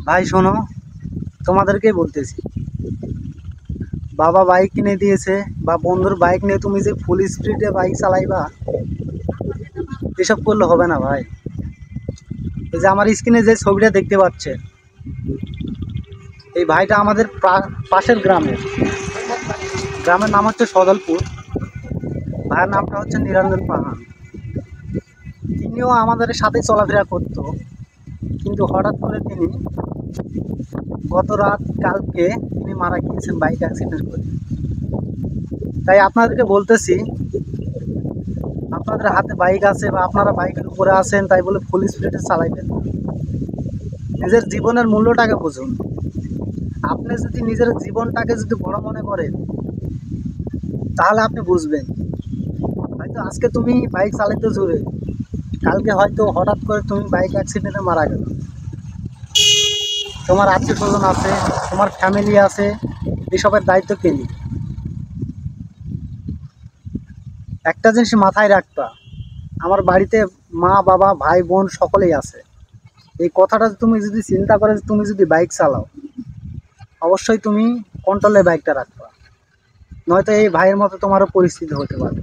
ভাই শোনো, তোমাদেরকেই বলতেছি, বাবা বাইক কিনে দিয়েছে বা বন্ধুর বাইক নিয়ে তুমি যে ফুল স্পিডে বাইক চালাইবা, এসব করলে হবে না ভাই। এই যে আমার স্ক্রিনে যে ছবিটা দেখতে পাচ্ছে, এই ভাইটা আমাদের পাশের গ্রামের নাম হচ্ছে সদলপুর। ভাইয়ের নামটা হচ্ছে নিরঞ্জন পাহাড়। তিনিও আমাদের সাথে চলাফেরা করতো, কিন্তু হঠাৎ করে তিনি গত কালকে তিনি মারা গিয়েছেন বাইক অ্যাক্সিডেন্ট করে। তাই আপনাদেরকে বলতেছি, আপনাদের হাতে বাইক আছে বা আপনারা বাইকের উপরে আছেন তাই বলে ফুল স্পিডে চালাইবেন না। নিজের জীবনের মূল্যটাকে বুঝুন। আপনি যদি নিজের জীবনটাকে যদি বড় মনে করেন, তাহলে আপনি বুঝবেন হয়তো আজকে তুমি বাইক চালাইতে জোরে, কালকে হয়তো হঠাৎ করে তুমি বাইক অ্যাক্সিডেন্টে মারা গেল। তোমার আত্মীয় স্বজন আছে, তোমার ফ্যামিলি আছে, এসবের দায়িত্ব কে নিবে? একটা জিনিস মাথায় রাখবা, আমার বাড়িতে মা বাবা ভাই বোন সকলেই আছে। এই কথাটা তুমি যদি চিন্তা করে তুমি যদি বাইক চালাও, অবশ্যই তুমি কন্ট্রোলে বাইকটা রাখবা, নয়তো এই ভাইয়ের মতো তোমারও পরিস্থিতি হতে পারে।